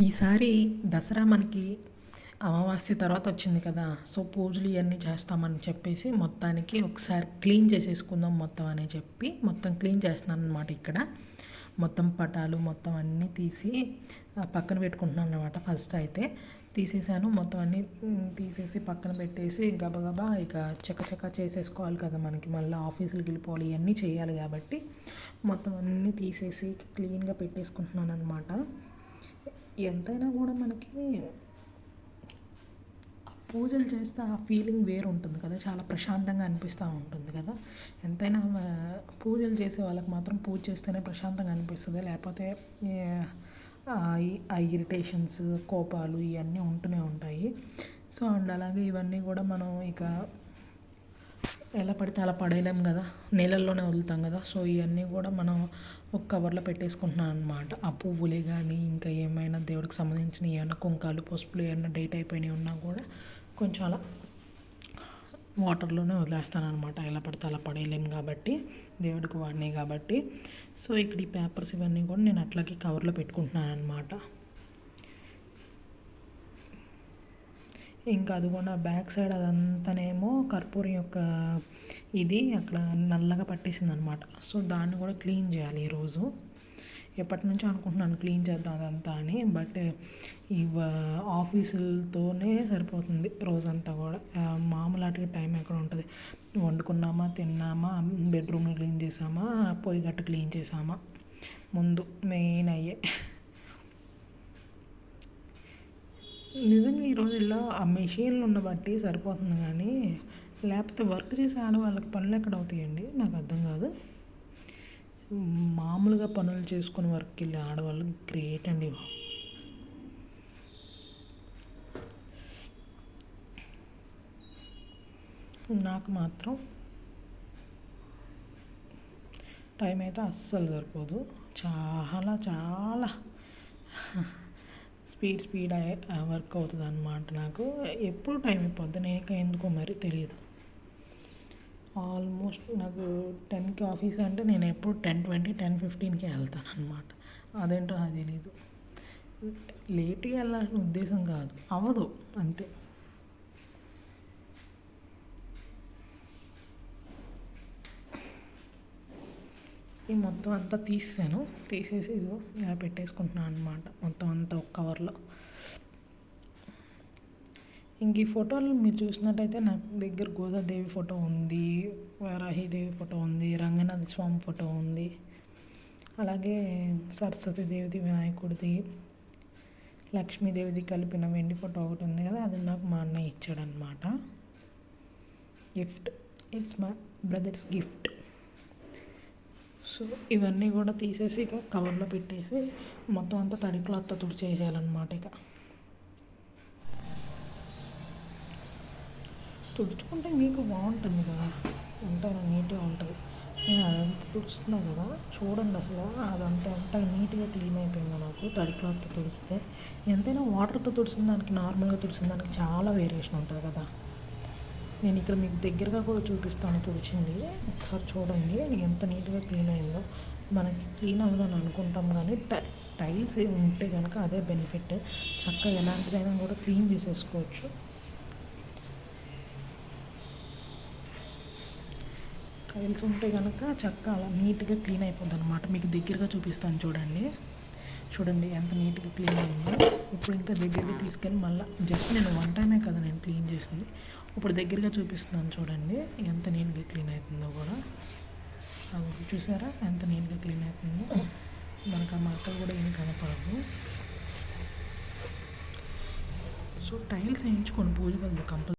ఈసారి దసరా మనకి అమావాస్య తర్వాత వచ్చింది కదా, సో పూజలు ఇవన్నీ చేస్తామని చెప్పేసి మొత్తానికి ఒకసారి క్లీన్ చేసేసుకుందాం మొత్తం అని చెప్పి మొత్తం క్లీన్ చేస్తున్నాను అనమాట. ఇక్కడ మొత్తం పటాలు మొత్తం అన్నీ తీసి పక్కన పెట్టుకుంటున్నాను అనమాట. ఫస్ట్ అయితే తీసేసాను, మొత్తం అన్నీ తీసేసి పక్కన పెట్టేసి గబగబా ఇక చకచకా చేసేసుకోవాలి కదా, మనకి మళ్ళీ ఆఫీసులకు వెళ్ళిపోవాలి, ఇవన్నీ చేయాలి కాబట్టి మొత్తం అన్నీ తీసేసి క్లీన్గా పెట్టేసుకుంటున్నాను అనమాట. ఎంతైనా కూడా మనకి పూజలు చేస్తే ఆ ఫీలింగ్ వేరు ఉంటుంది కదా, చాలా ప్రశాంతంగా అనిపిస్తూ ఉంటుంది కదా. ఎంతైనా పూజలు చేసే వాళ్ళకి మాత్రం పూజ చేస్తేనే ప్రశాంతంగా అనిపిస్తుంది, లేకపోతే ఆ ఇరిటేషన్స్, కోపాలు ఇవన్నీ ఉంటూనే ఉంటాయి. సో అండ్ అలాగే ఇవన్నీ కూడా మనం ఇక ఎలా పడితే అలా పడేయలేం కదా, నీళ్ళల్లోనే వదులుతాం కదా. సో ఇవన్నీ కూడా మనం ఒక కవర్లో పెట్టేసుకుంటున్నాను అనమాట. ఆ పువ్వులే కానీ ఇంకా ఏమైనా దేవుడికి సంబంధించిన ఏమైనా కుంకాలు, పసుపులు ఏమైనా డేట్ అయిపోయినవి ఉన్నా కూడా కొంచెం అలా వాటర్లోనే వదిలేస్తాను అనమాట. ఎలా పడితే అలా పడేయలేం కాబట్టి, దేవుడికి వాడినాయి కాబట్టి. సో ఇక్కడ ఈ పేపర్స్ ఇవన్నీ కూడా నేను అట్లాగే కవర్లో పెట్టుకుంటున్నాను అనమాట. ఇంకా అది కూడా బ్యాక్ సైడ్ అదంతానేమో కర్పూరం యొక్క ఇది అక్కడ నల్లగా పట్టేసింది అనమాట. సో దాన్ని కూడా క్లీన్ చేయాలి ఈరోజు. ఎప్పటి నుంచో అనుకుంటున్నాను క్లీన్ చేద్దాం అదంతా అని, బట్ ఈ ఆఫీసులతోనే సరిపోతుంది రోజంతా కూడా. మామూలు వాటికి టైం ఎక్కడ ఉంటుంది? వండుకున్నామా, తిన్నామా, బెడ్రూమ్లు క్లీన్ చేసామా, పొయ్యి గట్ట క్లీన్ చేసామా, ముందు మెయిన్ అయ్యే. నిజంగా ఈరోజు ఇలా ఆ మెషిన్లు ఉన్న బట్టి సరిపోతుంది, కానీ లేకపోతే వర్క్ చేసే ఆడవాళ్ళకి పనులు ఎక్కడ అవుతాయండి? నాకు అర్థం కాదు. మామూలుగా పనులు చేసుకుని వర్క్కి వెళ్ళే ఆడవాళ్ళు గ్రేట్ అండి. నాకు మాత్రం టైం అయితే అస్సలు సరిపోదు, చాలా చాలా స్పీడ్ వర్క్ అవుతుంది అన్నమాట. నాకు ఎప్పుడు టైం అయిపోద్ది, నేను ఇంకా ఎందుకో మరి తెలియదు. ఆల్మోస్ట్ నాకు 10కి ఆఫీస్ అంటే నేను ఎప్పుడు 10:20, 10:15కి వెళ్తాను అనమాట. అదేంటో నాకు తెలీదు. లేట్గా వెళ్ళాల్సిన ఉద్దేశం కాదు, అవ్వదు అంతే. ఈ మొత్తం అంతా తీసేసి ఇదిగో ఇలా పెట్టేసుకుంటున్నాను అనమాట, మొత్తం అంతా ఒక కవర్లో. ఇంక ఈ ఫోటోలు మీరు చూసినట్టయితే నా దగ్గర గోదాదేవి ఫోటో ఉంది, వారాహిదేవి ఫోటో ఉంది, రంగనాథ స్వామి ఫోటో ఉంది, అలాగే సరస్వతీదేవిది, వినాయకుడిది, లక్ష్మీదేవిది కలిపిన వెండి ఫోటో ఒకటి ఉంది కదా, అది నాకు మా అన్నయ్య ఇచ్చాడనమాట gift. It's my brother's gift. So ఇవన్నీ కూడా తీసేసి ఇక కవర్లో పెట్టేసి మొత్తం అంతా తడి క్లాత్తో తుడిచేయాలన్నమాట. ఇక తుడుచుకుంటే మీకు బాగుంటుంది కదా, ఎంతైనా నీట్గా ఉంటుంది. నేను అదంతా తుడుస్తున్నా కదా, చూడండి అసలు అదంతా ఎంత నీట్గా క్లీన్ అయిపోయిందో నాకు తడి క్లాత్తో తుడిస్తే. ఎంతైనా వాటర్తో తుడిసిన దానికి, నార్మల్గా తుడిసిన దానికి చాలా వేరియేషన్ ఉంటుంది కదా. నేను ఇక్కడ మీకు దగ్గరగా కూడా చూపిస్తాను తుడిచింది, ఒకసారి చూడండి ఎంత నీట్గా క్లీన్ అయిందో. మనకి క్లీన్ అవ్వదని అనుకుంటాం, కానీ టైల్స్ ఉంటే కనుక అదే బెనిఫిట్. చక్కగా ఎలాంటిదైనా కూడా క్లీన్ చేసేసుకోవచ్చు. టైల్స్ ఉంటే కనుక చక్కగా అలా నీట్గా క్లీన్ అయిపోద్ది అనమాట. మీకు దగ్గరగా చూపిస్తాను చూడండి ఎంత నీట్గా క్లీన్ అయిందో. ఇప్పుడు ఇంకా దగ్గరికి తీసుకెళ్ళి మళ్ళీ జస్ట్ నేను వన్ టైమే కదా నేను క్లీన్ చేసింది, ఇప్పుడు దగ్గరగా చూపిస్తున్నాను చూడండి ఎంత నీట్గా క్లీన్ అవుతుందో కూడా. అది చూసారా ఎంత నీట్గా క్లీన్ అవుతుందో, మనకు ఆ మరకలు కూడా ఏం కనపడదు. సో టైల్స్ వేయించుకొని పూజ కంపల్సరీ.